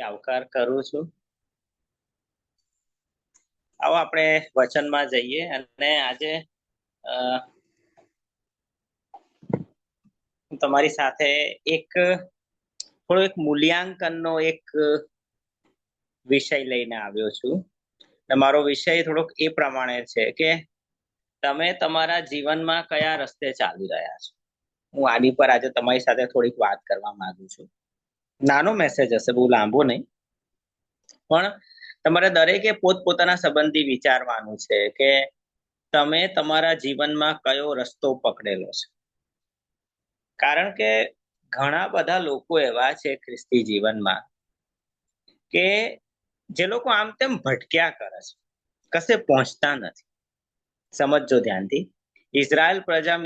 આવકાર કરું છું. આવો આપણે વચનમાં જઈએ અને આજે હું તમારી સાથે એક થોડો એક મૂલ્યાંકનનો એક વિષય લઈને આવ્યો છું. મારો વિષય થોડોક એ પ્રમાણે છે કે તમે તમારા જીવનમાં કયા રસ્તે ચાલી રહ્યા છો. હું આની પર આજે તમારી સાથે થોડીક વાત કરવા માંગુ છું. નાનો મેસેજ હશે, બહુ લાંબો નહીં, પણ તમારે દરેકે પોતપોતાના સંબંધી વિચારવાનું છે કે તમે તમારા જીવનમાં કયો રસ્તો પકડેલો છે. કારણ કે ઘણા બધા લોકો એવા છે ખ્રિસ્તી જીવનમાં કે જે લોકો આમ તેમ ભટક્યા કરે છે, કશે પહોંચતા નથી. સમજજો ધ્યાનથી. ઇઝરાયલ પ્રજા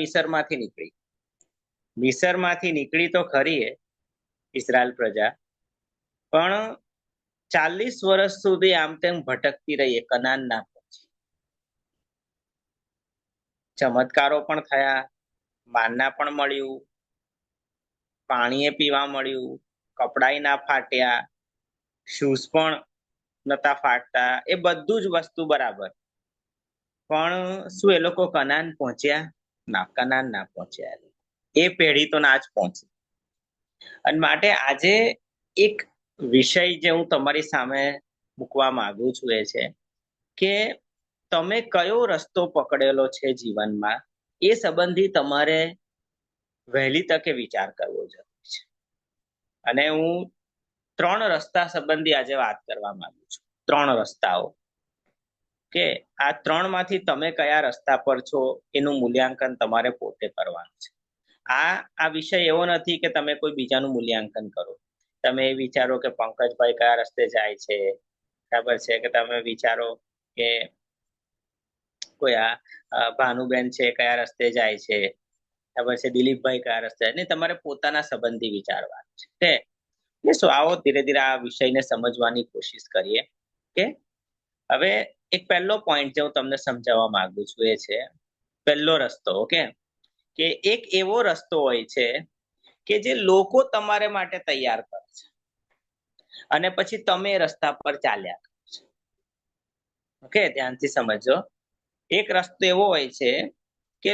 મિસરમાંથી નીકળી તો ખરી ઇઝરાયલ પ્રજા, પણ 40 વર્ષ સુધી આમ તેમ ભટકતી રહી, કનાન ના પહોંચી. ચમત્કારો પણ થયા, માનના પણ મળ્યું, પાણીએ પીવા મળ્યું, કપડાય ના ફાટ્યા, શૂઝ પણ નતા ફાટતા, એ બધું જ વસ્તુ બરાબર. પણ શું એ લોકો કનાન પહોંચ્યા? ના, કનાન ના પહોંચ્યા. એ પેઢી તો ના જ પહોંચી. અને માટે આજે એક વિષય જે હું તમારી સામે મૂકવા માંગુ છું એ છે કે તમે કયો રસ્તો પકડેલો છે જીવનમાં, એ સંબંધી તમારે વહેલી તકે વિચાર કરવો જરૂરી છે. અને હું 3 રસ્તા સંબંધી આજે વાત કરવા માંગુ છું. 3 રસ્તાઓ કે આ 3 માંથી તમે કયા રસ્તા પર છો એનું મૂલ્યાંકન તમારે પોતે કરવાનું છે. આ વિષય એવો નથી કે તમે કોઈ બીજાનું મૂલ્યાંકન કરો. તમે એ વિચારો કે પંકજભાઈ કયા રસ્તે જાય છે, ખબર છે, કે તમે વિચારો કે કોઈ ભાનુબેન છે કયા રસ્તે જાય છે, ખબર છે, દિલીપભાઈ કયા રસ્તે જાય. નહીં, તમારે પોતાના સંબંધી વિચારવાનું છે. શું, આવો ધીરે ધીરે આ વિષયને સમજવાની કોશિશ કરીએ. કે હવે એક પહેલો પોઈન્ટ જે હું તમને સમજાવવા માંગુ છું એ છે પહેલો રસ્તો. ઓકે, કે એક એવો રસ્તો હોય છે કે જે લોકો તમારે માટે તૈયાર કરે છે અને પછી તમે રસ્તા પર ચાલ્યા કરો છો. ઓકે, ધ્યાનથી સમજો. એક રસ્તો એવો હોય છે કે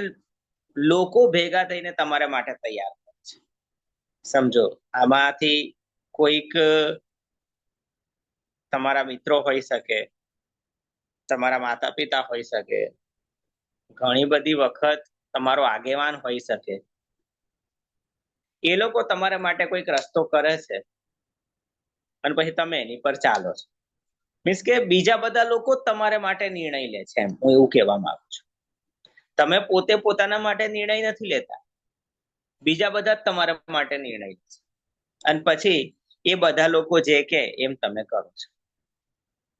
લોકો ભેગા થઈને તમારા માટે તૈયાર કરે છે. સમજો, આમાંથી કોઈક તમારા મિત્રો હોઈ શકે, તમારા માતા પિતા હોઈ શકે, ઘણી બધી વખત તમારો આગેવાન હોઈ શકે. એ લોકો તમારા માટે કોઈક રસ્તો કરે છે અને પછી તમે એની પર ચાલો છો. મીન્સ કે બીજા બધા લોકો તમારા માટે નિર્ણય લે છે, એમ હું એવું કહેવા માંગુ છું. તમે પોતે પોતાના માટે નિર્ણય નથી લેતા, બીજા બધા જ તમારા માટે નિર્ણય લે છે અને પછી એ બધા લોકો જે કે એમ તમે કરો છો.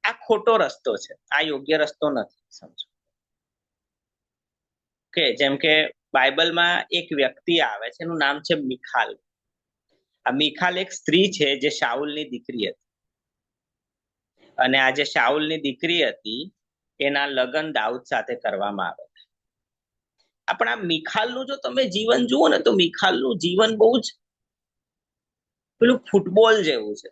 આ ખોટો રસ્તો છે, આ યોગ્ય રસ્તો નથી. સમજો કે જેમ કે બાઇબલમાં એક વ્યક્તિ આવે છે, એનું નામ છે મિખાલ. આ મિખાલ એક સ્ત્રી છે જે શાઉલની દીકરી હતી. અને આ જે શાઉલની દીકરી હતી એના લગ્ન દાઉદ સાથે કરવામાં આવે. આપણા મિખાલનું જો તમે જીવન જુઓ ને તો મિખાલનું જીવન બહુ જ પેલું ફૂટબોલ જેવું છે.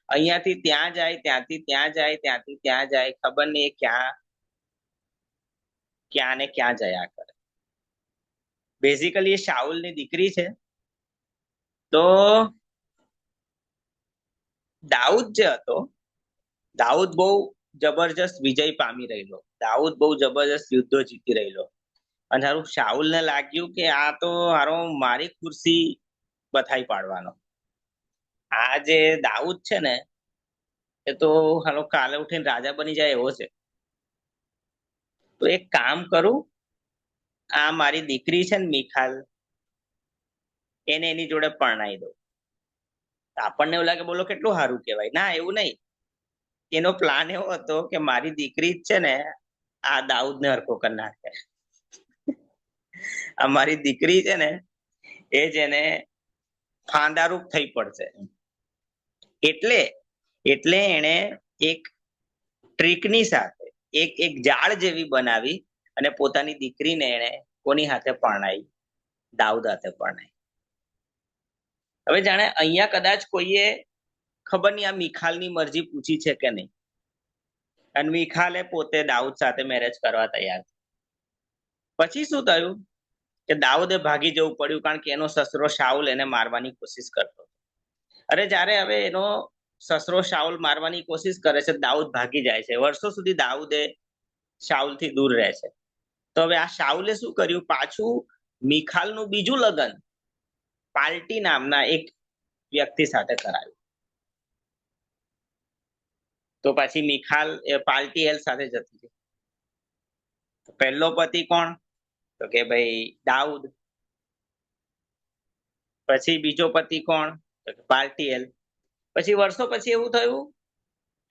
અહીંયાથી ત્યાં જાય, ત્યાંથી ત્યાં જાય, ત્યાંથી ત્યાં જાય, ખબર નહીં ક્યાં ક્યાં ને ક્યાં જયા કરે. બેઝિકલી એ શાઉલની દીકરી છે. તો દાઉદ જે હતો, દાઉદ બહુ જબરજસ્ત વિજય પામી રહેલો, દાઉદ બહુ જબરજસ્ત યુદ્ધો જીતી રહેલો. અને હારું શાઉલને લાગ્યું કે આ તો હારો મારી ખુરશી બથાઈ પાડવાનો. આ જે દાઉદ છે ને એ તો હાલો કાલે ઉઠીને રાજા બની જાય એવો છે. તો એક કામ કરું, આ મારી દીકરી છે ને મિખાલ, એને એની જોડે પરણાઈ દઉં. આપણને એવું લાગે બોલો કેટલું સારું કહેવાય. ના, એવું નહીં. એનો પ્લાન એવો હતો કે મારી દીકરી જ છે ને આ દાઉદને હરખો કરી નાખે. આ મારી દીકરી છે ને એ જ એને ફાંદારૂપ થઈ પડશે. એટલે એને એક ટ્રીકની સાથે એક જાળ જેવી બનાવી અને પોતાની દીકરીને એને કોની હાથે પરણાઈ? દાઉદ હાથે પરણાઈ. હવે જાણે અહીંયા કદાચ કોઈએ ખબર નહીં આ મિખાલની મરજી પૂછી છે કે નહીં. અને મિખાલે પોતે દાઉદ સાથે મેરેજ કરવા તૈયાર. પછી શું થયું કે દાઉદે ભાગી જવું પડ્યું, કારણ કે એનો સસરો શાઉલ એને મારવાની કોશિશ કરતો. અરે જ્યારે હવે એનો સસરો શાઉલ મારવાની કોશિશ કરે છે, દાઉદ ભાગી જાય છે. વર્ષો સુધી દાઉદે શાઉલથી દૂર રહે છે. તો હવે આ શાઉલે શું કર્યું, પાછું મિખાલનું બીજું લગ્ન પાલ્ટી નામના એક વ્યક્તિ સાથે કરાવ્યું. તો પછી મિખાલ પાલ્ટીએલ સાથે જતી રહી. પહેલો પતિ કોણ, તો કે ભાઈ દાઉદ. પછી બીજો પતિ કોણ, તો કે પાલ્ટીએલ. પછી વર્ષો પછી એવું થયું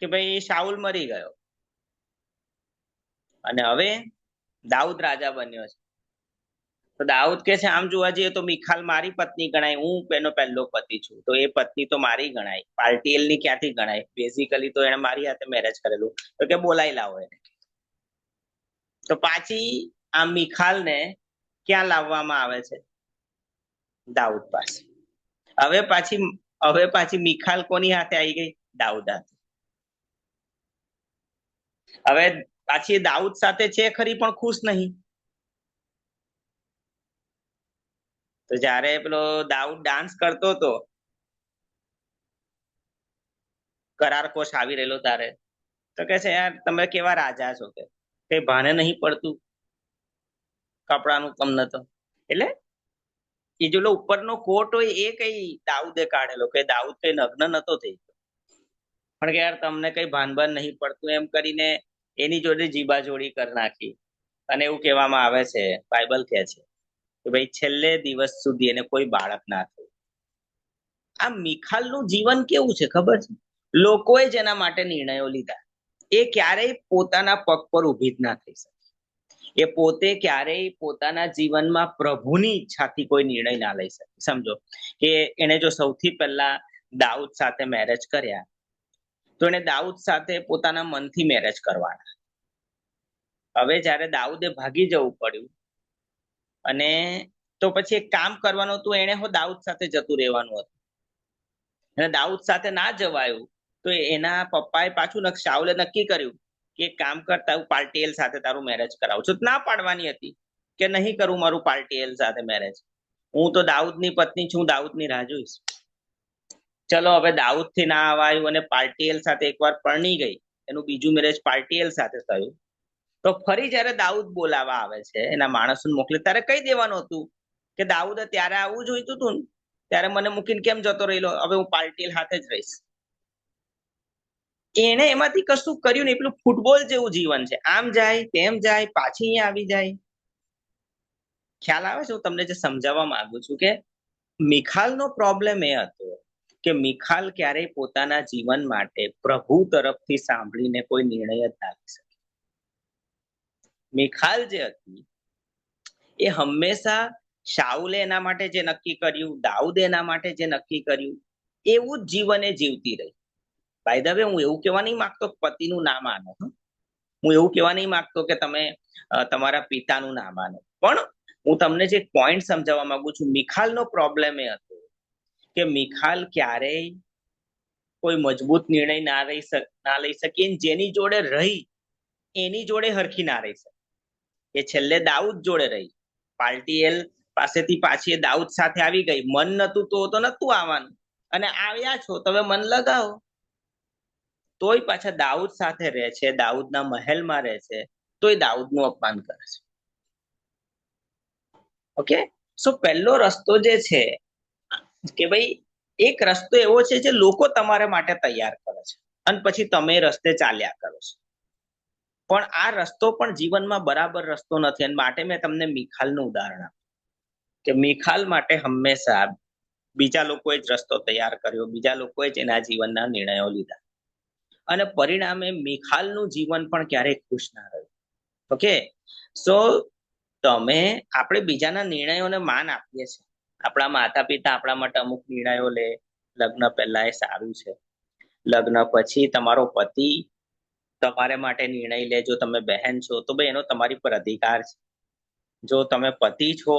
કે ભાઈ શાઉલ મરી ગયો અને હવે દાઉદ રાજા બન્યો છે. તો દાઉદ કે છે આમ જોવા જઈએ તો મિખાલ મારી પત્ની ગણાય, હું એનો પહેલો પતિ છું, તો એ પત્ની તો મારી ગણાય, પાલ્ટીએલ ની ક્યાંથી ગણાય? બેઝિકલી તો એને મારી હાથે મેરેજ કરેલું. તો કે બોલાઈ લાવો એને. તો પાછી આ મિખાલને ક્યાં લાવવામાં આવે છે? દાઉદ પાસે. હવે પાછી મિખાલ કોની હાથે આવી ગઈ? દાઉદ હાથે. હવે પાછી દાઉદ સાથે છે ખરી, પણ ખુશ નહીં. તો જ્યારે પેલો દાઉદ ડાન્સ કરતો હતો, કરાર કોષ આવી રહેલો તારે, તો કે છે યાર તમે કેવા રાજા છો, કે કઈ ભાને નહીં પડતું કપડાનું તમને તો. એટલે એ જેલો ઉપરનો કોટ હોય એ કઈ દાઉદે કાઢેલો, કે દાઉદ કઈ નગ્ન નતો થઈ ગયો, પણ કે યાર તમને કઈ ભાન નહીં પડતું એમ કરીને એની જોડે જીબાજોડી કરી નાખી. અને એવું કહેવામાં આવે છે, બાઇબલ કહે છે કે ભાઈ છેલ્લે દિવસ સુધી એને કોઈ બાળક ના થયું. આ મિખાલનું જીવન કેવું છે ખબર છે? લોકોએ જેના માટે નિર્ણયો લીધા, એ ક્યારેય પોતાના પગ પર ઊભી જ ના થઈ શકે. એ પોતે ક્યારેય પોતાના જીવનમાં પ્રભુની ઈચ્છાથી કોઈ નિર્ણય ના લઈ શકે. સમજો કે એને જો સૌથી પહેલા દાઉદ સાથે મેરેજ કર્યા, તો એને દાઉદ સાથે પોતાના મનથી મેરેજ કરવાના. હવે જ્યારે દાઉદે ભાગી જવું પડ્યું, અને તો પછી એક કામ કરવાનું હતું, એને દાઉદ સાથે જતું રહેવાનું હતું. અને દાઉદ સાથે ના જવાયું, તો એના પપ્પાએ પાછું શાઉલે નક્કી કર્યું કે કામ કરતા હું પાલ્ટીએલ સાથે તારું મેરેજ કરાવું છું. ના પાડવાની હતી કે નહીં કરું મારું પાલ્ટીએલ સાથે મેરેજ, હું તો દાઉદની પત્ની છું, દાઉદની રાહ જોઈશ. ચલો હવે દાઉદ થી ના અવાયું અને પાલ્ટીએલ સાથે એકવાર પરણી ગઈ, એનું બીજું મેરેજ પાલ્ટીએલ સાથે થયું. તો ફરી જ્યારે દાઉદ બોલાવા આવે છે, એના માણસોને મોકલે, ત્યારે કહી દેવાનું હતું કે દાઉદે ત્યારે આવવું જોઈતું હતું ને, ત્યારે મને મૂકીને કેમ જતો રહેલો, હવે હું પાલ્ટીએલ હાથે જ રહીશ. એને એમાંથી કશું કર્યું નહીં. પેલું ફૂટબોલ જેવું જીવન છે, આમ જાય તેમ જાય, પાછી અહીંયા આવી જાય. ખ્યાલ આવે છે? હું તમને જે સમજાવવા માંગુ છું કે મિખાલનો પ્રોબ્લેમ એ હતો કે મિખાલ ક્યારેય પોતાના જીવન માટે પ્રભુ તરફથી સાંભળીને કોઈ નિર્ણય જ ના લઈ શકે. મિખાલ જે હતી એ હંમેશા શાઉલે એના માટે જે નક્કી કર્યું, દાઉદે એના માટે જે નક્કી કર્યું, એવું જ જીવન એ જીવતી રહી. બાય ધ વે, હું એવું કહેવા નહીં માંગતો પતિનું ના માનો, હું એવું કહેવા નહીં માંગતો કે તમે તમારા પિતાનું ના માનો, પણ હું તમને જે પોઈન્ટ સમજાવવા માંગુ છું, મિખાલનો પ્રોબ્લેમ એ હતો કે મિખાલ ક્યારેય કોઈ મજબૂત નિર્ણય ના લઈ શકે, જેની જોડે રહી એની જોડે હરખી ના રહી શકે. એ છેલ્લે દાઉદ જોડે રહી, પાલ્ટીએલ પાસેથી પાછી એ દાઉદ સાથે આવી ગઈ. મન નતું તો નતું આવવાનું, અને આવ્યા છો તમે મન લગાવો. તોય પાછા દાઉદ સાથે રહે છે, દાઉદના મહેલમાં રહે છે, તોય દાઉદનું અપમાન કરે છે. ઓકે, સો પહેલો રસ્તો જે છે કે ભાઈ એક રસ્તો એવો છે જે લોકો તમારા માટે તૈયાર કરે છે, અને પછી તમે રસ્તે ચાલ્યા કરો છો. પણ આ રસ્તો પણ જીવનમાં બરાબર રસ્તો નથી, અને માટે મેં તમને મિખાલનું ઉદાહરણ આપ્યું કે મિખાલ માટે હંમેશા બીજા લોકોએ જ રસ્તો તૈયાર કર્યો, બીજા લોકોએ જ એના જીવનના નિર્ણયો લીધા, અને પરિણામે મિખાલનું જીવન પણ ક્યારેય ખુશ ના રહ્યું. ઓકે, સો આપણે બીજાના નિર્ણયોને માન આપીએ છીએ. આપણા માતા પિતા આપણા માટે અમુક નિર્ણયો લે, લગ્ન પહેલા એ સારું છે, લગ્ન પછી તમારો પતિ તમારે માટે નિર્ણય લે, જો તમે બહેન છો તો ભાઈ એનો તમારી પર અધિકાર છે. જો તમે પતિ છો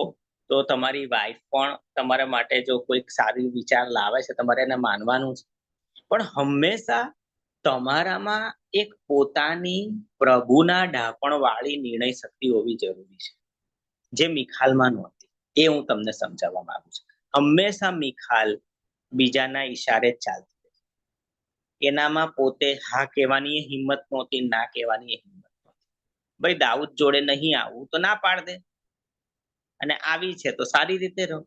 તો તમારી વાઈફ પણ તમારા માટે જો કોઈક સારી વિચાર લાવે છે, તમારે એને માનવાનું છે. પણ હંમેશા તમારામાં એક પોતાની પ્રભુના ડાપણ વાળી નિર્ણય શક્તિ હોવી જરૂરી છે, જે મિખાલમાં નહોતી. એ હું તમને સમજાવવા માંગુ છું. હંમેશા મિખાલ બીજાના ઈશારે જ ચાલતી, એનામાં પોતે હા કહેવાની હિંમત નહોતી, ના કહેવાની હિંમત નહોતી. ભાઈ દાઉદ જોડે નહીં આવું તો ના પાડ દે, અને આવી છે તો સારી રીતે રહો.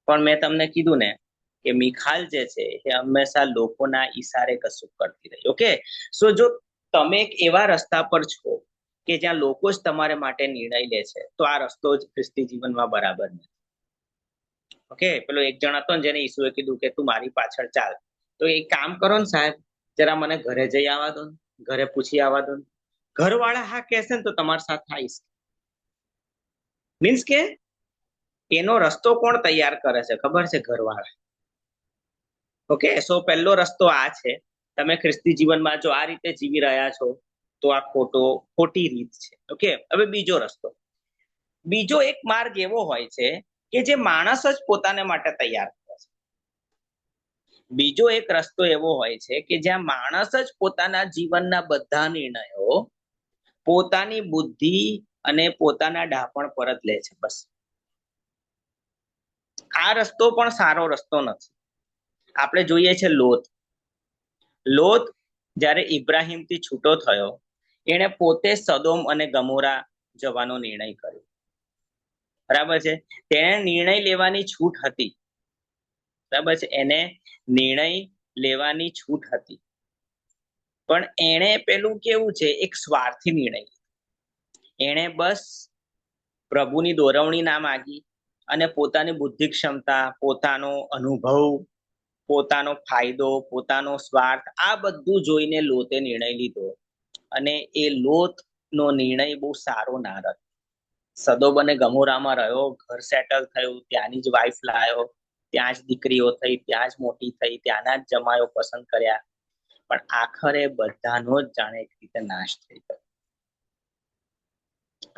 પણ મેં તમને કીધું ને કે મિખાલ જે છે એ હંમેશા લોકોના ઈશારે કશું કરતી રહી. ઓકે, સો જો તમે એક એવા રસ્તા પર છો કે જ્યાં લોકો જ તમારે માટે નિર્ણય લે છે, તો આ રસ્તો જ ખ્રિસ્તી જીવનમાં બરાબર નથી. ઓકે, પેલો એક જણ હતો ને જેને ઈસુએ કીધું કે તું મારી પાછળ ચાલ, તો એક કામ કરો ને સાહેબ, જરા મને ઘરે જઈ આવવા દો ને, ઘરે પૂછી આવવા દો ને. ઘરવાળા હા કહેશે ને તો તમારી સાથે આવીશ. મીન્સ કે એનો રસ્તો કોણ તૈયાર કરે છે ખબર છે? ઘરવાળા. ઓકે, સો પહેલો રસ્તો આ છે. તમે ખ્રિસ્તી જીવનમાં જો આ રીતે જીવી રહ્યા છો તો આ ખોટી રીત છે. ઓકે, હવે બીજો રસ્તો, બીજો એક માર્ગ એવો હોય છે કે જે માણસ જ પોતાને માટે તૈયાર કરે છે. બીજો એક રસ્તો એવો હોય છે કે જ્યાં માણસ જ પોતાના જીવનના બધા નિર્ણયો પોતાની બુદ્ધિ અને પોતાના ડાપણ પર જ લે છે. બસ આ રસ્તો પણ સારો રસ્તો નથી. આપણે જોઈએ છે લોત જ્યારે ઇબ્રાહિમથી છૂટો થયો, એણે પોતે સદોમ અને ગમોરા જવાનો નિર્ણય કર્યો. બરાબર છે, તેને નિર્ણય લેવાની છૂટ હતી. બરાબર છે, એને નિર્ણય લેવાની છૂટ હતી, પણ એણે પેલું કેવું છે, એક સ્વાર્થી નિર્ણય. એણે બસ પ્રભુની દોરવણી ના માગી અને પોતાની બુદ્ધિ ક્ષમતા, પોતાનો અનુભવ, પોતાનો ફાયદો, પોતાનો સ્વાર્થ, આ બધું જોઈને લોતે નિર્ણય લીધો. અને એ લોતનો નિર્ણય બહુ સારો ના રહ્યો. સદોમ અને ગમોરામાં રહ્યો, ઘર સેટલ થયું, ત્યાંની જ વાઈફ લાયો, ત્યાં જ દીકરીઓ થઈ, ત્યાં જ મોટી થઈ, ત્યાંના જ જમાયો પસંદ કર્યા, પણ આખરે બધાનો જ જાણે એક રીતે નાશ થઈ ગયો.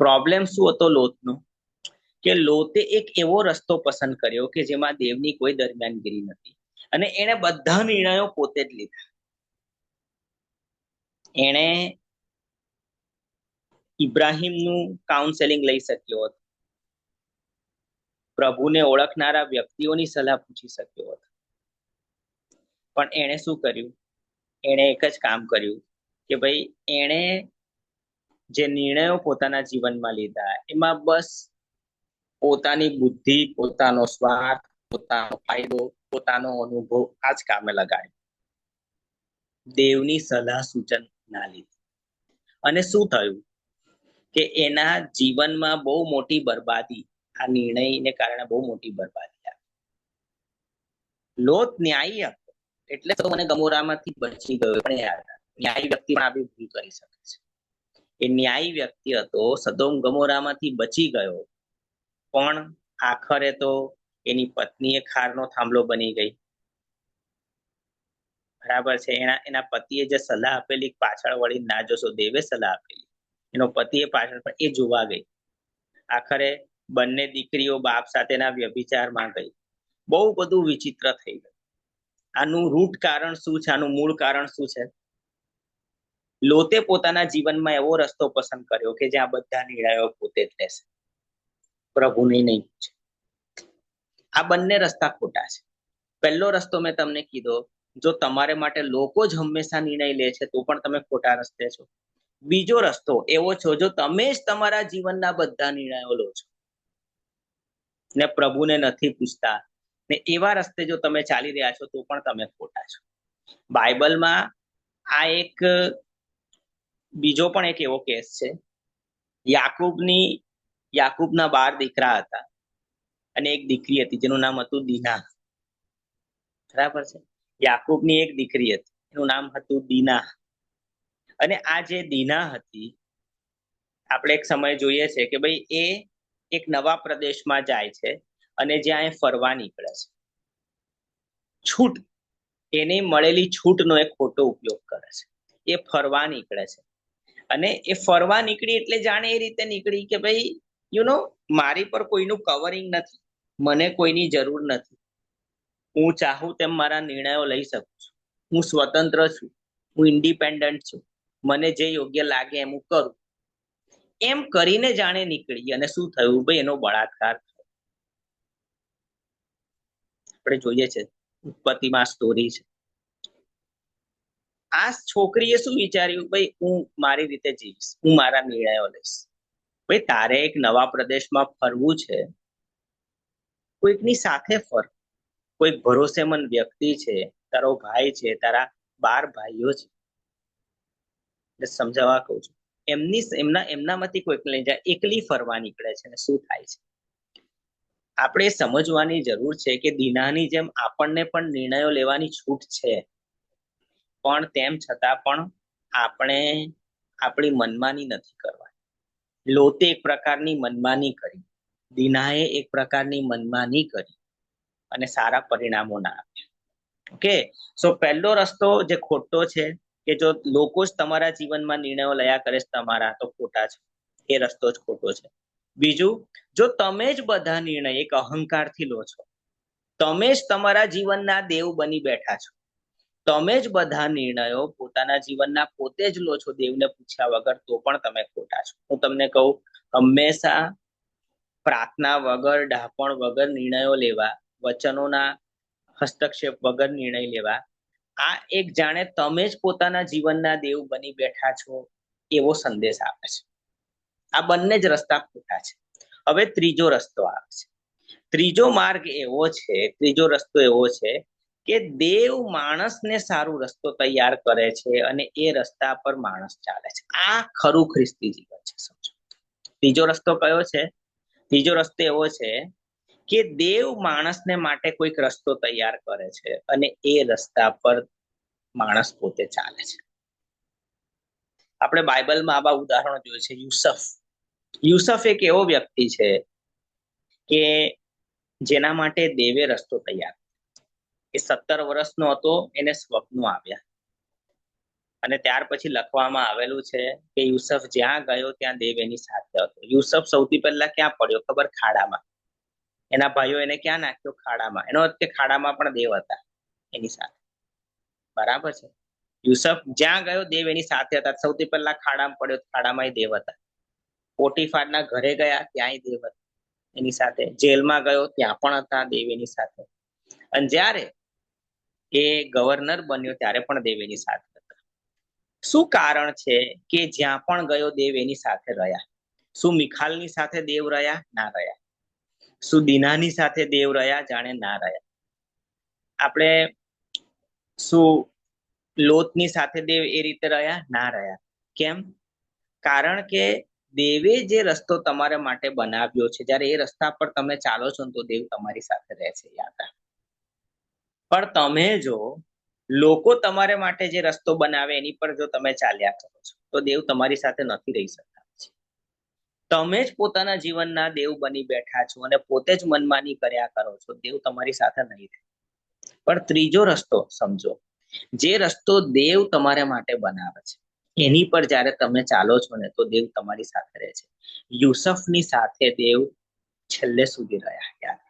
પ્રોબ્લેમ શું હતો લોતનો? કે લોતે એક એવો રસ્તો પસંદ કર્યો કે જેમાં દેવની કોઈ દરમિયાનગીરી નથી, અને એણે બધા નિર્ણયો પોતે જ લીધા. એણે ઇબ્રાહિમનું કાઉન્સેલિંગ લઈ શક્યો હતો, પ્રભુને ઓળખનારા વ્યક્તિઓની સલાહ પૂછી શક્યો હતો, પણ એણે શું કર્યું? એણે એક જ કામ કર્યું કે ભાઈ એણે જે નિર્ણયો પોતાના જીવનમાં લીધા એમાં બસ પોતાની બુદ્ધિ, પોતાનો સ્વાર્થ, પોતાનો ફાયદો, પોતાનો અનુભવ આ જ કામે લગાડ્યો. દેવની સલાહ સૂચન ના લીધી. અને શું થયું કે એના જીવનમાં બહુ મોટી બરબાદી, આ નિર્ણયને કારણે બહુ મોટી બરબાદી આવી. લોત ન્યાયી હતો એટલે તો મને ગમોરામાંથી બચી ગયો, પણ યાર ન્યાયી વ્યક્તિ પણ આવી ભૂલ કરી શકે છે. એ ન્યાયી વ્યક્તિ હતો, સદોમ ગમોરામાંથી બચી ગયો, પણ આખરે તો એની પત્નીએ ખારનો થાંભલો બની ગઈ. બરાબર છે, એના પતિએ જે સલાહ આપેલી પાછળ વળી ના જોશો, દેવે સલાહ આપેલી, એનો પતિએ પાછળ પણ એ જોવા ગઈ. આખરે બંને દીકરીઓ બાપ સાથેના વ્યભિચારમાં ગઈ. બહુ બધું વિચિત્ર થઈ ગયું. આનું રૂટ કારણ શું છે? આનું મૂળ કારણ શું છે? લોતે પોતાના જીવનમાં એવો રસ્તો પસંદ કર્યો કે જ્યાં બધા નિર્ણયો પોતે જ લેશે, પ્રભુને નહીં પૂછે. આ બંને રસ્તા ખોટા છે. પહેલો રસ્તો મેં તમને કીધો, જો તમારે માટે લોકો જ હંમેશા નિર્ણય લે છે તો પણ તમે ખોટા રસ્તે છો. બીજો રસ્તો એવો છો, જો તમે જ તમારા જીવનના બધા નિર્ણયો લો છો ને પ્રભુને નથી પૂછતા, ને એવા રસ્તે જો તમે ચાલી રહ્યા છો તો પણ તમે ખોટા છો. બાઇબલમાં આ એક બીજો પણ એક એવો કેસ છે. યાકૂબના 12 દીકરા હતા અને એક દીકરી હતી જેનું નામ હતું દીના. બરાબર છે, યાકૂબની એક દીકરી હતી, એનું નામ હતું દીના. અને આ જે દીના હતી, આપણે એક સમય જોઈએ છે કે ભાઈ એ એક નવા પ્રદેશમાં જાય છે અને જ્યાં એ ફરવા નીકળે છે. છૂટ, એને મળેલી છૂટનો એક ખોટો ઉપયોગ કરે છે. એ ફરવા નીકળે છે અને એ ફરવા નીકળી એટલે જાણે એ રીતે નીકળી કે ભાઈ મારી પર કોઈનું કવરિંગ નથી, મને કોઈની જરૂર નથી, હું ચાહું તેમ મારા નિર્ણયો લઈ શકું છું, હું સ્વતંત્ર છું, હું ઇન્ડિપેન્ડન્ટ છું, મને જે યોગ્ય લાગે એમ હું કરું. એમ કરીને જાણે નીકળી અને શું થયું ભાઈ, એનો બળાત્કાર. આપણે જોઈએ છે ઉત્પત્તિમાં સ્ટોરી છે. આ છોકરીએ શું વિચાર્યું, ભાઈ હું મારી રીતે જીવીશ, હું મારા નિર્ણયો લઈશ. ભાઈ તારે એક નવા પ્રદેશમાં ફરવું છે, કોઈકની સાથે ફર. કોઈક ભરોસેમંદ વ્યક્તિ છે, તારો ભાઈ છે, તારા 12 ભાઈઓ છે, સમજાવવા કહું છું. એમનામાંથી કોઈક લઈ જાય, એકલી ફરવા નીકળે છે ને શું થાય છે. આપણે સમજવાની જરૂર છે કે દીનાની જેમ આપણને પણ નિર્ણયો લેવાની છૂટ છે, પણ તેમ છતાં પણ આપણે આપણી મનમાની નથી કરવાની. લોતે એક પ્રકારની મનમાની કરી, દીનાએ એક પ્રકારની મનમાની કરી અને સારા પરિણામો ના આપ્યા. ઓકે, સો પહેલો રસ્તો જે ખોટો છે કે જો લોકો જ તમારા જીવનમાં નિર્ણયો લયા કરે છે તમારા, તો ખોટા છે, એ રસ્તો જ ખોટો છે. બીજું, જો તમે જ બધા નિર્ણય એક અહંકારથી લો છો, તમે જ તમારા જીવનના દેવ બની બેઠા છો, તમે જ બધા નિર્ણયો પોતાના જીવનના પોતે જ લો છો દેવને પૂછ્યા વગર, તો પણ તમે ખોટા છો. હું તમને કહું, હંમેશા પ્રાર્થના વગર, ડાપણ વગર નિર્ણયો લેવા, વચનોના હસ્તક્ષેપ વગર નિર્ણય લેવા, આ એક જાણે તમે જ પોતાના જીવનના દેવ બની બેઠા છો એવો સંદેશ આપે છે. આ બંને જ રસ્તા ખોટા છે. હવે ત્રીજો રસ્તો આવે છે. ત્રીજો માર્ગ એવો છે, ત્રીજો રસ્તો એવો છે કે દેવ માણસને સારું રસ્તો તૈયાર કરે છે અને એ રસ્તા પર માણસ ચાલે છે. આ ખરું ખ્રિસ્તી જીવન છે, સમજો. ત્રીજો રસ્તો કયો છે? ત્રીજો રસ્તો એવો છે કે દેવ માણસને માટે કોઈક રસ્તો તૈયાર કરે છે અને એ રસ્તા પર માણસ પોતે ચાલે છે. આપણે બાઇબલમાં આવા ઉદાહરણો જોઈએ છે. યુસફ એક એવો વ્યક્તિ છે કે જેના માટે દેવે રસ્તો તૈયાર. એ 17 વર્ષનો હતો, એને સ્વપ્નો આવ્યા અને ત્યાર પછી લખવામાં આવેલું છે કે યુસફ જ્યાં ગયો ત્યાં દેવ એની સાથે હતો. યુસફ સૌથી પહેલા ક્યાં પડ્યો ખબર? ખાડામાં. એના ભાઈઓ એને ક્યાં નાખ્યો? ખાડામાં. એનો અર્થ કે ખાડામાં પણ દેવ હતા એની સાથે. બરાબર છે. યુસફ જ્યાં ગયો દેવ એની સાથે હતા. સૌથી પહેલા ખાડામાં પડ્યો, ખાડામાં દેવ હતા. પોટીફારના ઘરે ગયા, ત્યાંય દેવ હતા એની સાથે. જેલમાં ગયો, ત્યાં પણ હતા દેવ એની સાથે. અને જ્યારે એ ગવર્નર બન્યો ત્યારે પણ દેવ એની સાથે હતા. શું કારણ છે કે જ્યાં પણ ગયો દેવ એની સાથે રહ્યા? શું મિખાલની સાથે દેવ રહ્યા? ના રહ્યા. શું દીનાની સાથે દેવ રહ્યા? જાણે ના રહ્યા. આપણે શું લોતની સાથે દેવ એ રીતે રહ્યા? ના રહ્યા. કેમ? કારણ કે દેવે જે રસ્તો તમારા માટે બનાવ્યો છે, જ્યારે એ રસ્તા પર તમે ચાલો છો તો દેવ તમારી સાથે રહે છે, યાદ રાખો. પણ તમે જો લોકો તમારા માટે જે રસ્તો બનાવે એની પર જો તમે ચાલ્યા કરો છો તો દેવ તમારી સાથે નથી રહી શકતા. તમે જ પોતાના જીવનના દેવ બની બેઠા છો અને પોતે જ મનમાની કર્યા કરો છો, દેવ તમારી સાથે નહીં રહે. પણ ત્રીજો રસ્તો સમજો, જે રસ્તો દેવ તમારા માટે બનાવે છે એની પર જ્યારે તમે ચાલો છો ને તો દેવ તમારી સાથે રહે છે. યુસફની સાથે દેવ છેલ્લે સુધી રહ્યા. યાદ,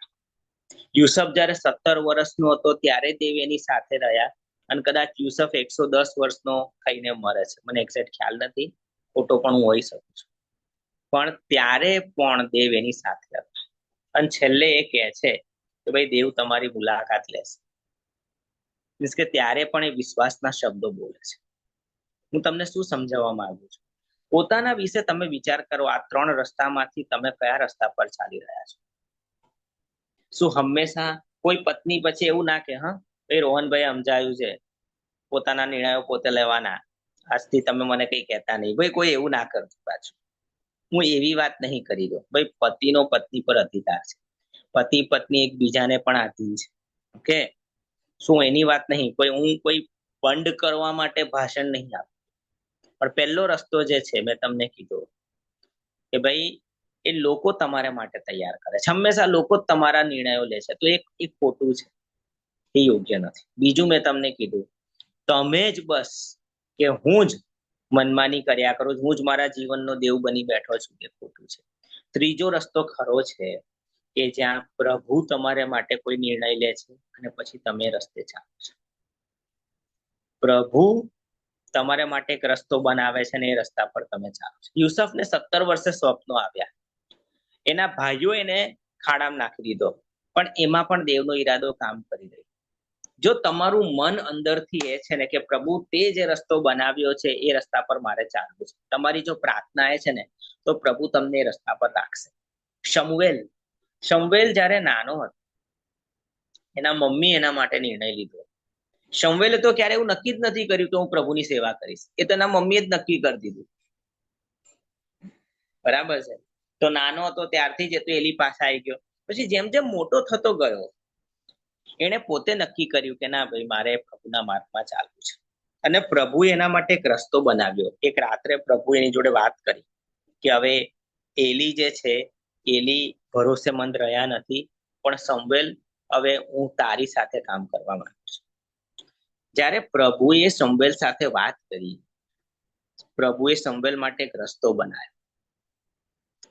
યુસફ જ્યારે 17 વર્ષનો હતો ત્યારે દેવ એની સાથે રહ્યા અને કદાચ યુસફ 110 વર્ષનો થઈને મરે છે, મને એક્ઝેક્ટ ખ્યાલ નથી, ખોટો પણ હું હોઈ શકું છું. પણ ત્યારે પણ દેવ એની સાથે હતા. અને છેલ્લે એ કહે છે કે ભાઈ દેવ તમારી મુલાકાત લેશે. મીન્સ કે ત્યારે પણ એ વિશ્વાસના શબ્દો બોલે છે. હું તમને શું સમજાવવા માંગુ છું? પોતાના વિશે તમે વિચાર કરો, આ 3 રસ્તામાંથી તમે કયા રસ્તા પર ચાલી રહ્યા છો? શું હંમેશા કોઈ પત્ની પછી એવું ના કે ભાઈ રોહનભાઈ સમજાયું છે, પોતાના નિર્ણયો પોતે લેવાના, આજથી તમે મને કઈ કહેતા નહીં? ભાઈ કોઈ એવું ના કરતું. પાછું હું એવી વાત નહીં કરી દઉં. ભાઈ પતિનો પત્ની પર અધિકાર છે, પતિ પત્ની એકબીજાને પણ આધીન છે. ઓકે, શું એની વાત નહીં? હું કોઈ બંધ કરવા માટે ભાષણ નહીં આપું. પણ પહેલો રસ્તો જે છે મેં તમને કીધું કે ભાઈ એ લોકો તમારા માટે તૈયાર કરે છે. હંમેશા લોકો જ તમારા નિર્ણયો લે છે, તો એક ખોટું છે, એ યોગ્ય નથી. બીજું મેં તમને કીધું, તમે જ બસ કે હું જ મનમાની કર્યા કરું, હું જ મારા જીવનનો દેવ બની બેઠો છું, એ ખોટું છે. ત્રીજો રસ્તો ખરો છે કે જ્યાં પ્રભુ તમારા માટે કોઈ નિર્ણય લે છે અને પછી તમે રસ્તે ચાલો છો. પ્રભુ તમારા માટે એક રસ્તો બનાવે છે અને એ રસ્તા પર તમે ચાલો છો. યુસુફને 17 વર્ષે સ્વપ્નો આવ્યા. એના ભાઈઓ એને ખાડામાં નાખી દીધો, પણ એમાં પણ દેવનો ઈરાદો કામ કરી રહ્યો. જો તમારું મન અંદરથી એ છે ને કે પ્રભુ તે જે રસ્તો બનાવ્યો છે એ રસ્તા પર મારે ચાલવું છે, તમારી જો પ્રાર્થના એ છે ને, તો પ્રભુ તમને એ રસ્તા પર રાખશે. શમુએલ જ્યારે નાનો હતો, એના મમ્મી એના માટે નિર્ણય લીધો. શમુએલે તો ક્યારે એવું નક્કી જ નથી કર્યું કે હું પ્રભુની સેવા કરીશ. એ તો એના મમ્મીએ જ નક્કી કરી દીધું. બરાબર છે. તો નાનો હતો ત્યારથી જ એ તો એલી પાસે આવી ગયો. પછી જેમ જેમ મોટો થતો ગયો, એને પોતે નક્કી કર્યું કે ના ભાઈ, મારે પ્રભુના માર્ગમાં ચાલવું છે. અને પ્રભુએ એના માટે એક રસ્તો બનાવ્યો. એક રાત્રે પ્રભુ એની જોડે વાત કરી કે હવે એલી જે છે, એલી ભરોસેમંદ રહ્યા નથી, પણ શમુએલ, હવે હું તારી સાથે કામ કરવા માંગુ છું. જ્યારે પ્રભુએ શમુએલ સાથે વાત કરી, પ્રભુએ શમુએલ માટે એક રસ્તો બનાવ્યો.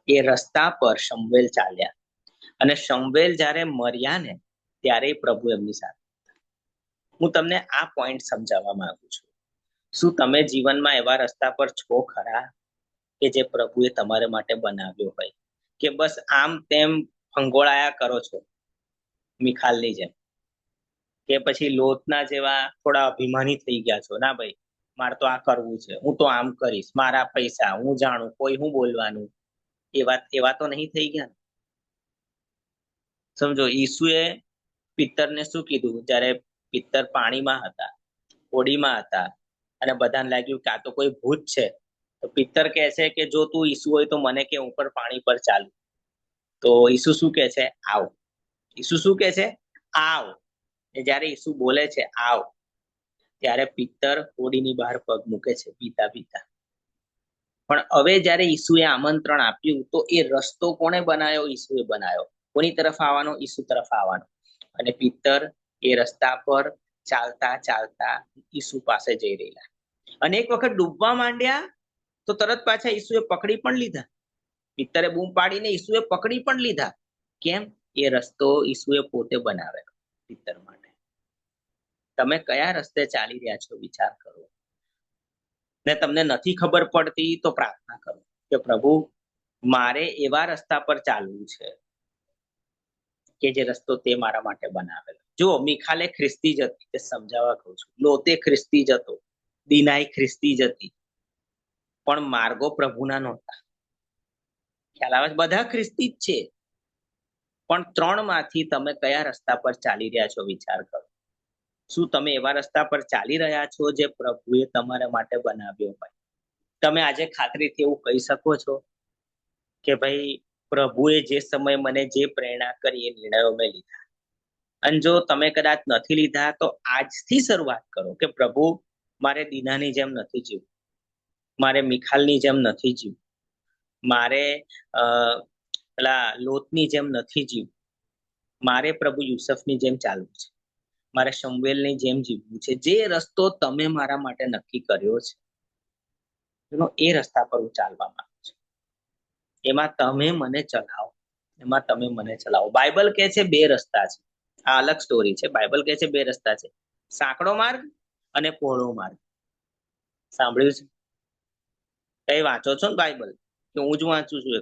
એ રસ્તા પર શમુએલ ચાલ્યા, અને શમુએલ જ્યારે મર્યા ને, ત્યારે પ્રભુ એમની સાથે. હું તમને આ પોઈન્ટ સમજાવવા માંગુ છું. શું તમે જીવનમાં એવા રસ્તા પર છો ખરા કે જે પ્રભુએ તમારા માટે બનાવ્યો હોય, કે બસ આમ તેમ ફંગોળાયા કરો છો મિખાલની જેમ, કે પછી લોતના જેવા થોડા અભિમાની થઈ ગયા છો? ના ભાઈ, મારે તો આ કરવું છે, હું તો આમ કરીશ, મારા પૈસા, હું જાણું, કોઈ હું બોલવાનું, એવા તો નહીં થઈ ગયા. સમજો, ઈસુએ પિત્તરને શું કીધું જ્યારે પિત્તર પાણીમાં હતા, હોડીમાં હતા, અને બધાને લાગ્યું કે આ તો કોઈ ભૂત છે? તો પિત્તર કહે છે કે જો તું ઈસુ હોય તો મને કે હું પણ પાણી પર ચાલું. તો ઈસુ શું કહે છે? આવ. ઈસુ શું કહે છે? આવ. જ્યારે ઈસુ બોલે છે આવ, ત્યારે પિત્તર હોડીની બહાર પગ મૂકે છે પીતા પીતા. પણ હવે જ્યારે ઈસુએ આમંત્રણ આપ્યું, તો એ રસ્તો કોણે બનાવ્યો? ઈસુએ બનાવ્યો. કોની તરફ આવવાનો? ઈસુ તરફ આવવાનો. અને પિત્તર એ રસ્તા પર ચાલતા ચાલતા ઈસુ પાસે જઈ રહેલા. અને એક વખત ડૂબવા માંડ્યા તો તરત પાછા ઈસુએ પકડી પણ લીધા. પિત્તરે બૂમ પાડીને ઈસુએ પકડી પણ લીધા. કેમ? એ રસ્તો ઈસુએ પોતે બનાવેલો પિત્તર માટે. તમે કયા રસ્તે ચાલી રહ્યા છો વિચાર કરો. ને તમને નથી ખબર પડતી તો પ્રાર્થના કરો કે પ્રભુ, મારે એવા રસ્તા પર ચાલવું છે કે જે રસ્તો તે મારા માટે બનાવેલો. જો મિખાલે ખ્રિસ્તી જ હતી, તે સમજાવવા કહું છું. લોતે ખ્રિસ્તી જ હતો, દીનાઈ ખ્રિસ્તી જ હતી, પણ માર્ગો પ્રભુના નહોતા. ખ્યાલ આવે? બધા ખ્રિસ્તી જ છે, પણ 3 માંથી તમે કયા રસ્તા પર ચાલી રહ્યા છો વિચાર કરો. શું તમે એવા રસ્તા પર ચાલી રહ્યા છો જે પ્રભુએ તમારા માટે બનાવ્યો હોય? તમે આજે ખાતરીથી એવું કહી શકો છો કે ભાઈ, પ્રભુએ જે સમય મને જે પ્રેરણા કરી એ નિર્ણયો મેં લીધા. અને જો તમે કદાચ નથી લીધા, તો આજથી શરૂઆત કરો કે પ્રભુ, મારે દીનાની જેમ નથી જીવવું, મારે મિખાલની જેમ નથી જીવવું, મારે પેલા લોતની જેમ નથી જીવવું, મારે પ્રભુ યુસુફની જેમ ચાલવું છે, મારે શમુએલની જેમ જીવવું છે. જે રસ્તો તમે મારા માટે નક્કી કર્યો છે, એ રસ્તા પર હું ચાલવા માંગુ છું. એમાં તમે મને ચલાવો, એમાં તમે મને ચલાવો. બાઇબલ કહે છે 2 રસ્તા છે. આ અલગ સ્ટોરી છે. બાઇબલ કહે છે 2 રસ્તા છે, સાંકડો માર્ગ અને પહોળો માર્ગ. સાંભળ્યું છે? કઈ વાંચો છો ને બાઇબલ, કે હું જ વાંચું છું?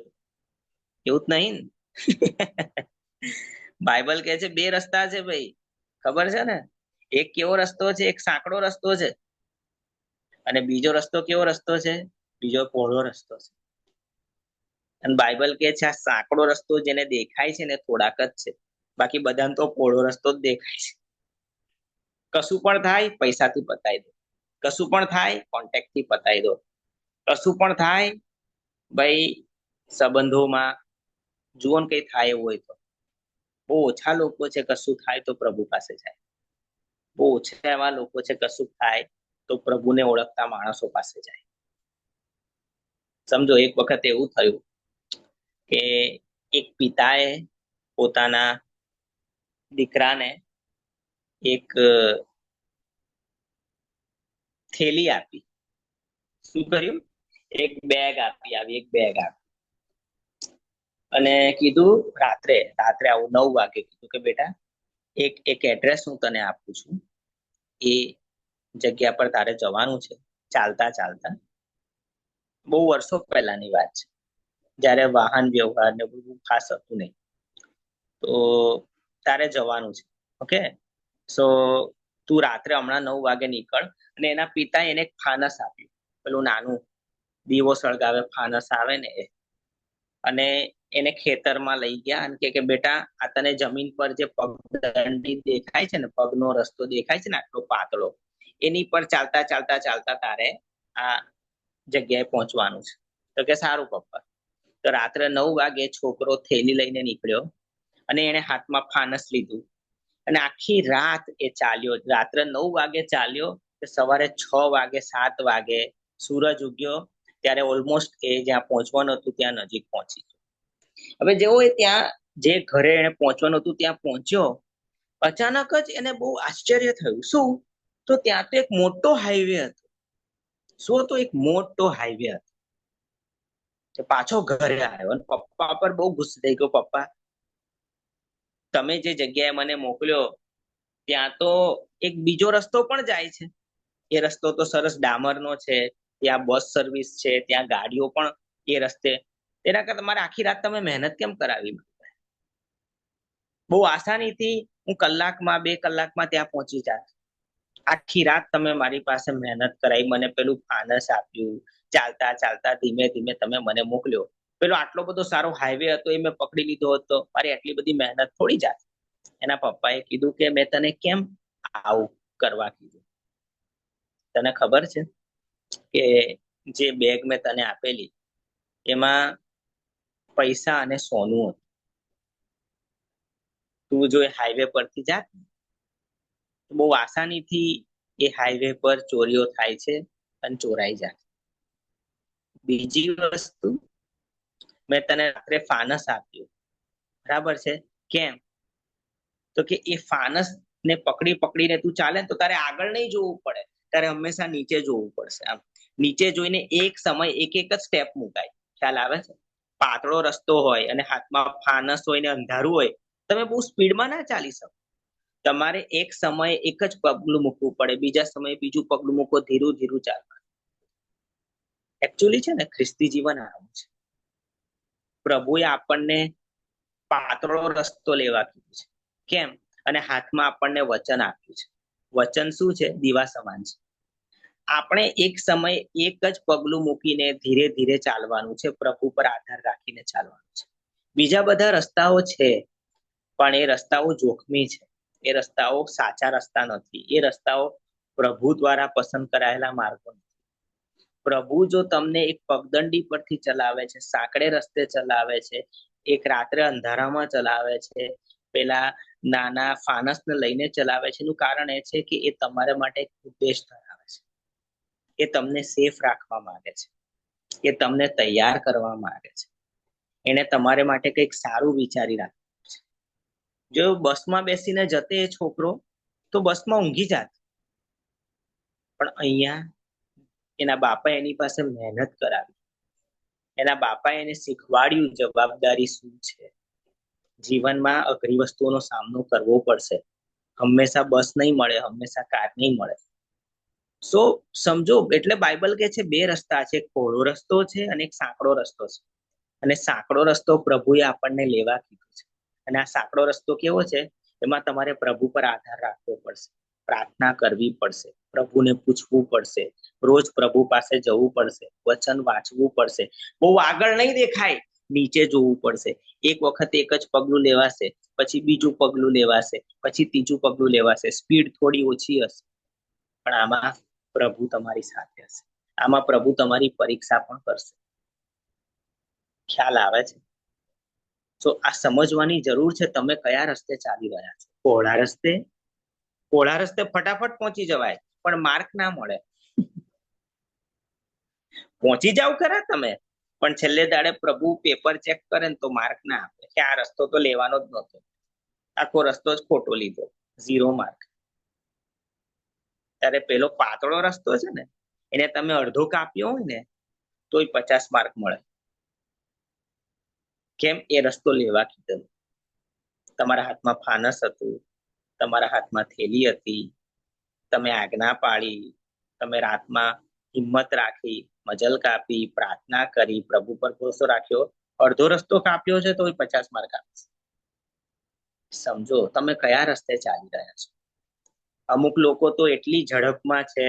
એવું જ નહીં ને? બાઇબલ કહે છે 2 રસ્તા છે ભાઈ, ખબર છે ને? એક કેવો રસ્તો છે? એક સાંકડો રસ્તો છે. અને બીજો રસ્તો કેવો રસ્તો છે? બીજો પહોળો રસ્તો છે. અને બાઇબલ કહે છે આ સાંકડો રસ્તો જેને દેખાય છે ને થોડાક જ છે, બાકી બધાને તો પહોળો રસ્તો જ દેખાય છે. કશું પણ થાય, પૈસાથી પતાવી દો. કશું પણ થાય, કોન્ટેક્ટથી પતાવી દો. કશું પણ થાય, ભાઈ સંબંધોમાં જુઓ ને કઈ થાય એવું હોય તો. બહુ ઓછા લોકો છે કશું થાય તો પ્રભુ પાસે જાય. બહુ ઓછા એવા લોકો છે કશું થાય તો પ્રભુને ઓળખતા માણસો પાસે જાય. સમજો, એક વખત એવું થયું કે એક પિતાએ પોતાના દીકરાને એક થેલી આપી. શું કર્યું? એક બેગ આપી. અને કીધું રાત્રે રાત્રે આવું 9 વાગે કીધું કે બેટા એક એડ્રેસ હું તને આપું છું, એ જગ્યા પર તારે જવાનું છે ચાલતા ચાલતા. બહુ વર્ષો પહેલાની વાત છે, જયારે વાહન વ્યવહાર ને બધું ખાસ હતું નહીં. તો તારે જવાનું છે, ઓકે. સો તું રાત્રે હમણાં 9 વાગે નીકળ. અને એના પિતાએ એને એક ફાનસ આપ્યું, પેલું નાનું દીવો સળગાવે ફાનસ આવે ને એ. અને એને ખેતરમાં લઈ ગયા અને કે બેટા આ તને જમીન પર જે પગદંડી દેખાય છે ને, પગનો રસ્તો દેખાય છે ને આટલો પાતળો, એની પર ચાલતા ચાલતા ચાલતા તારે આ જગ્યાએ પહોંચવાનું છે. તો કે સારું પપ્પા. તો રાત્રે 9 વાગે છોકરો થેલી લઈને નીકળ્યો અને એને હાથમાં ફાનસ લીધું અને આખી રાત એ ચાલ્યો. રાત્રે 9 વાગે ચાલ્યો કે સવારે 6 વાગે 7 વાગે સૂરજ ઉગ્યો ત્યારે ઓલમોસ્ટ એ જ્યાં પહોંચવાનું હતું ત્યાં નજીક પહોંચી. હવે જેવો એ ત્યાં જે ઘરે એને પહોંચવાનું હતું ત્યાં પહોંચ્યો, અચાનક જ એને બહુ આશ્ચર્ય થયું. શું? તો ત્યાં તો એક મોટો હાઈવે હતો. શું હતો? એક મોટો હાઈવે હતો. પાછો ઘરે આવ્યો અને પપ્પા પર બહુ ગુસ્સે થઈ ગયો. પપ્પા, તમે જે જગ્યાએ મને મોકલ્યો ત્યાં તો એક બીજો રસ્તો પણ જાય છે. એ રસ્તો તો સરસ ડામરનો છે, ત્યાં બસ સર્વિસ છે, ત્યાં ગાડીઓ પણ એ રસ્તે. એના કરતા તમારે આખી રાત તમે મહેનત કેમ કરાવી? બહુ આસાનીથી હું કલાકમાં 2 કલાકમાં ત્યાં પહોંચી જાત. આખી રાત તમે મારી પાસે મહેનત કરાવી, મને પેલું ફાનસ આપ્યું, ચાલતા ચાલતા ધીમે ધીમે તમે મને મોકલ્યો. પેલો આટલો બધો સારો હાઈવે હતો એ મેં પકડી લીધો હતો, મારી આટલી બધી મહેનત થોડી જાત. એના પપ્પાએ કીધું કે મેં તને કેમ આવું કરવા કીધું? તને ખબર છે કે જે બેગ મેં તને આપેલી એમાં પૈસા અને સોનું હતું. તું જો એ હાઈવે પરથી જાત તો બહુ આસાનીથી એ હાઈવે પર ચોરીઓ થાય છે અને ચોરાઈ જાય. બીજી વસ્તુ, મેં તને રાત્રે ફાનસ આપ્યું, બરાબર છે? કેમ? તો કે એ ફાનસ ને પકડી પકડીને તું ચાલે તો તારે આગળ નહીં જોવું પડે, તારે હંમેશા નીચે જોવું પડશે. આમ નીચે જોઈને એક સમય એક જ સ્ટેપ મુકાય. ખ્યાલ આવે છે? પાતળો રસ્તો હોય અને હાથમાં ફાનસ હોય ને અંધારું હોય, તમે બહુ સ્પીડમાં ના ચાલી શકો. તમારે એક સમયે એક જ પગલું મૂકવું પડે, બીજા સમયે બીજું પગલું મૂકો, ધીરું ધીરું ચાલવાનું. એકચ્યુઅલી છે ને ખ્રિસ્તી જીવન આવું છે. પ્રભુએ આપણને પાતળો રસ્તો લેવા કીધું છે. કેમ? અને હાથમાં આપણને વચન આપ્યું છે. વચન શું છે? દીવા સમાન છે. આપણે એક સમયે એક જ પગલું મૂકીને ધીરે ધીરે ચાલવાનું છે, પ્રભુ પર આધાર રાખીને ચાલવાનું છે. બીજા બધા રસ્તાઓ છે પણ એ રસ્તાઓ જોખમી છે. એ રસ્તાઓ સાચા રસ્તા નથી. એ રસ્તાઓ પ્રભુ દ્વારા પસંદ કરાયેલા માર્ગો નથી. પ્રભુ જો તમને એક પગદંડી પરથી ચલાવે છે, સાંકડે રસ્તે ચલાવે છે, એક રાત્રે અંધારામાં ચલાવે છે, પેલા નાના ફાનસને લઈને ચલાવે છે, એનું કારણ એ છે કે એ તમારા માટે એક ઉદ્દેશ ધરાવે છે. એ તમને સેફ રાખવા માંગે છે, એ તમને તૈયાર કરવા માંગે છે, એને તમારે માટે કંઈક સારું વિચારી રાખ્યું છે. જો બસમાં બેસીને જતે એ છોકરો તો બસમાં ઊંઘી જાત, પણ અહીંયા એના બાપા એની પાસે મહેનત કરાવી, એના બાપા એને શીખવાડ્યું જવાબદારી શું છે. જીવનમાં અઘરી વસ્તુઓનો સામનો કરવો પડશે. હંમેશા બસ નહીં મળે, હંમેશા કાર નહીં મળે. સો સમજો, એટલે બાઇબલ કે છે 2 રસ્તા છે, એક પહોળો રસ્તો છે અને એક સાંકડો રસ્તો છે. અને સાંકડો રસ્તો પ્રભુએ આપણને લેવા કીધો છે. અને આ સાંકડો રસ્તો કેવો છે? એમાં તમારે પ્રભુ પર આધાર રાખવો પડશે, પ્રાર્થના કરવી પડશે, પ્રભુને પૂછવું પડશે, રોજ પ્રભુ પાસે જવું પડશે, વચન વાંચવું પડશે. બહુ આગળ નહીં દેખાય, નીચે જોવું પડશે. એક વખત એક જ પગલું લેવાશે, પછી બીજું પગલું લેવાશે, પછી ત્રીજું પગલું લેવાશે. સ્પીડ થોડી ઓછી હશે, પણ આમાં પ્રભુ તમારી સાથે હશે. આમાં પ્રભુ તમારી પરીક્ષા પણ કરશે. ખ્યાલ આવે છે? તો આ સમજવાની જરૂર છે તમે કયા રસ્તે ચાલી રહ્યા છો. પહોળા રસ્તે ફટાફટ પહોંચી જવાય, પણ માર્ક ના મળે. પહોંચી જાવ ખરા તમે, પણ છેલ્લે દાડે પ્રભુ પેપર ચેક કરે ને તો માર્ક ના આપે કે આ રસ્તો તો લેવાનો જ નહોતો, આખો રસ્તો જ ખોટો લીધો, 0 માર્ક. ત્યારે પેલો પાતળો રસ્તો છે ને, એને તમે અડધો કાપ્યો હોય ને તોય 50 માર્ક મળે. કેમ એ રસ્તો લેવા કીધેલો? તમારા હાથમાં ફાનસ હતું, તમારા હાથમાં થેલી હતી, તમે આજ્ઞા પાળી, તમે રાતમાં હિંમત રાખી, મજલ કાપી, પ્રાર્થના કરી, પ્રભુ પર ભરોસો રાખ્યો, અડધો રસ્તો કાપ્યો છે તો 50 માર્ક આપીશ. સમજો તમે કયા રસ્તે ચાલી રહ્યા છો. અમુક લોકો તો એટલી ઝડપમાં છે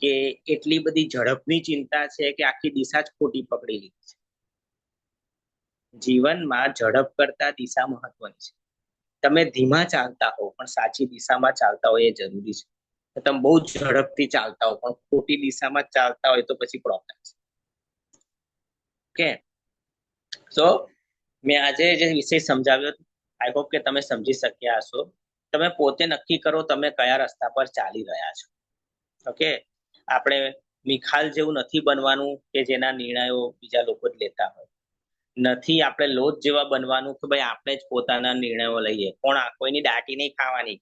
કે એટલી બધી ઝડપની ચિંતા છે કે આખી દિશા જ ખોટી પકડી લીધી છે. જીવનમાં ઝડપ કરતા દિશા મહત્વની છે. તમે ધીમા ચાલતા હો પણ સાચી દિશામાં ચાલતા હોય એ જરૂરી છે. તમે બહુ ઝડપથી ચાલતા હો પણ ખોટી દિશામાં ચાલતા હોય તો પછી પ્રોબ્લેમ છે. ઓકે, સો મેં આજે જે વિષય સમજાવ્યો, આઈ હોપ કે તમે સમજી શક્યા હશો. તમે પોતે નક્કી કરો તમે કયા રસ્તા પર ચાલી રહ્યા છો. ઓકે, આપણે મિખાલ જેવું નથી બનવાનું કે જેના નિર્ણયો બીજા લોકો જ લેતા હોય. નથી આપણે લોટ જેવા બનવાનું કે ભાઈ આપણે જ પોતાના નિર્ણયો લઈએ. કોઈની દાટી નહીં ખાવાની.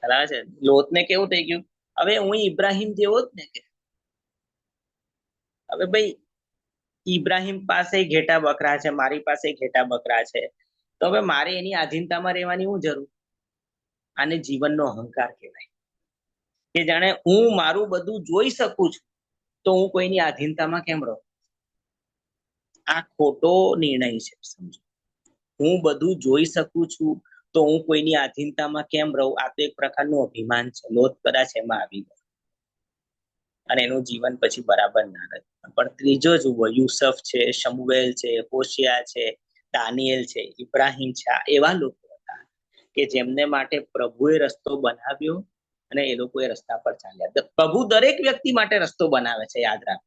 બરાબર છે. લોટને કેવું થઈ ગયું, હવે હું ઇબ્રાહિમ જેવો જ ને કે હવે ભાઈ ઇબ્રાહિમ પાસે ઘેટા બકરા છે, મારી પાસે ઘેટા બકરા છે, તો હવે મારે એની આધીનતામાં રહેવાની હું જરૂર? આને જીવનનો અહંકાર કહેવાય કે જાણે હું મારું બધું જોઈ શકું છું તો હું કોઈની આધીનતામાં કેમ રહું? આ ખોટો નિર્ણય છે. સમજો, હું બધું જોઈ શકું છું તો હું કોઈની આધીનતામાં કેમ રહું? આ તો એક પ્રકારનું અભિમાન છે. લોટ કદાચ એમાં આવી ગયો અને એનું જીવન પછી બરાબર ના રહે. પણ ત્રીજો જુઓ, યુસફ છે, શમુએલ છે, હોશિયા છે, દાનિયેલ છે, ઇબ્રાહિમ છે. આ એવા લોકો હતા કે જેમને માટે પ્રભુએ રસ્તો બનાવ્યો અને એ લોકો એ રસ્તા પર ચાલ્યા. પ્રભુ દરેક વ્યક્તિ માટે રસ્તો બનાવે છે, યાદ રાખો.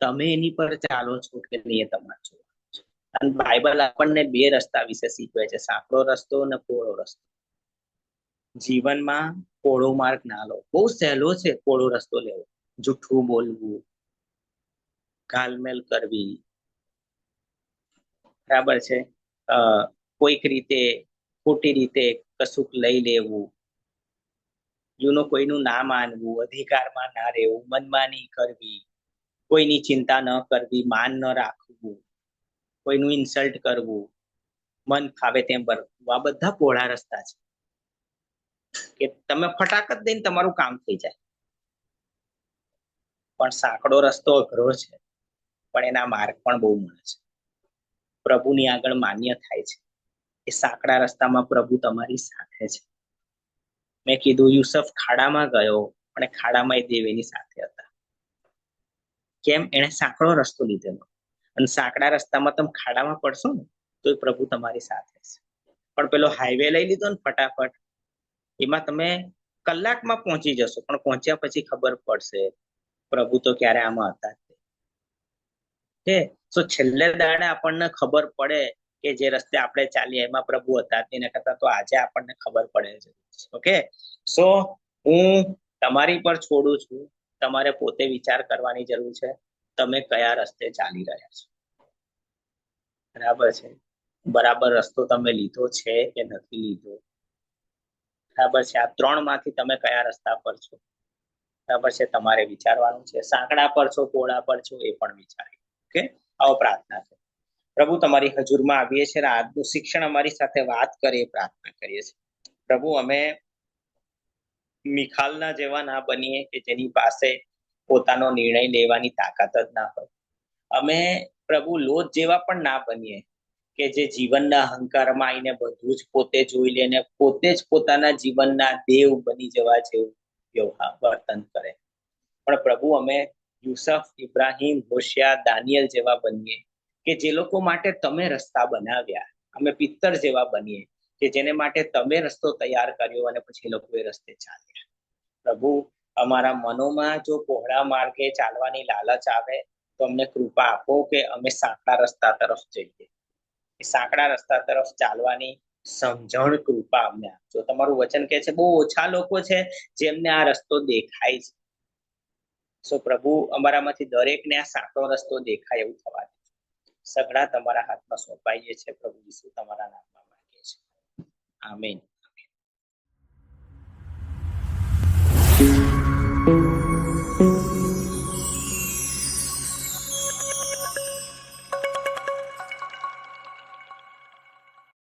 તમે એની પર ચાલો છો કે નહીં એ તમારે જોવાનું છે. અને બાઇબલ આપણને 2 રસ્તા વિશે શીખવે છે, સાંકડો રસ્તો અને પહોળો રસ્તો. જીવનમાં પહોળો માર્ગ ના લો. બહુ સહેલો છે પહોળો રસ્તો લેવો. જૂઠું બોલવું, ઘાલમેલ કરવી, બરાબર છે, કોઈક રીતે ખોટી રીતે કશુંક લઈ લેવું, કોઈનું ના માનવું, અધિકારમાં ના રહેવું, મનમાની કરવી, કોઈની ચિંતા ન કરવી, માન ન રાખવું, કોઈનું ઇન્સલ્ટ કરવું, મન ફાવે તેમ કરવું. આ બધા પહોળા રસ્તા છે કે તમે ફટાકત દઈને તમારું કામ થઈ જાય. પણ સાંકડો રસ્તો અઘરો છે, પણ એના માર્ગ પણ બહુ મળે છે. પ્રભુની આગળ માન્ય થાય છે. એ સાંકડા રસ્તામાં પ્રભુ તમારી સાથે છે. મેં કીધું યુસફ ખાડામાં ગયો અને ખાડામાં એ દેવ એની સાથે હતા. કેમ? એને સાંકડો રસ્તો લીધેલો. અને સાંકડા રસ્તામાં તમે ખાડામાં પડશો ને તો એ પ્રભુ તમારી સાથે છે. પણ પેલો હાઈવે લઈ લીધો ને ફટાફટ, એમાં તમે કલાકમાં પહોંચી જશો પણ પહોંચ્યા પછી ખબર પડશે પ્રભુ તો ક્યારે આમાં હતા છે. તો છેલ્લે દાડે આપણને ખબર પડે કે જે રસ્તે આપણે ચાલીએ એમાં પ્રભુ હતા તેના કરતા તો આજે આપણને ખબર પડે છે. ઓકે, સો હું તમારી પર છોડું છું. તમારે પોતે વિચાર કરવાની જરૂર છે તમે કયા રસ્તે ચાલી રહ્યા છો. બરાબર છે? બરાબર રસ્તો તમે લીધો છે કે નથી લીધો? બરાબર છે? આ 3 માંથી તમે કયા રસ્તા પર છો? બરાબર છે? તમારે વિચારવાનું છે. સાંકડા પર છો, પહોળા પર છો, એ પણ વિચાર્યું. ઓકે, આવો પ્રાર્થના છે. પ્રભુ તમારી હજુરમાં આવીએ છીએ અને આજનું શિક્ષણ અમારી સાથે વાત કરે એ પ્રાર્થના કરીએ છીએ. પ્રભુ અમે મિખાલના જેવા ના બનીએ કે જેની પાસે પોતાનો નિર્ણય લેવાની તાકાત જ ના હોય. અમે પ્રભુ લોટ જેવા પણ ના બનીએ કે જે જીવનના અહંકારમાં આવીને બધું જ પોતે જોઈ લે ને પોતે જ પોતાના જીવનના દેવ બની જવા જેવું વ્યવહાર વર્તન કરે. પણ પ્રભુ અમે યુસફ, ઇબ્રાહિમ, હોશિયા, દાનિયેલ જેવા બનીએ કે જે લોકો માટે તમે રસ્તા બનાવ્યા. અમે પિત્તર જેવા બનીએ કે જેને માટે તમે રસ્તો તૈયાર કર્યો અને પછી લોકો એ રસ્તે ચાલ્યા. પ્રભુ અમારા મનોમાં જો પહોળા માર્ગે ચાલવાની લાલચ આવે તો અમને કૃપા આપો કે અમે સાંકડા રસ્તા તરફ જઈએ. એ સાંકડા રસ્તા તરફ ચાલવાની સમજણ કૃપા અમને આપજો. તમારું વચન કહે છે બહુ ઓછા લોકો છે જેમને આ રસ્તો દેખાય છે. સો પ્રભુ અમારામાંથી દરેકને આ સાંકડો રસ્તો દેખાય એવું થવા દે. સગડા તમારા હાથમાં સોંપાઈએ છે પ્રભુ ઈસુ તમારા નામમાં માંગીએ છીએ. આમીન.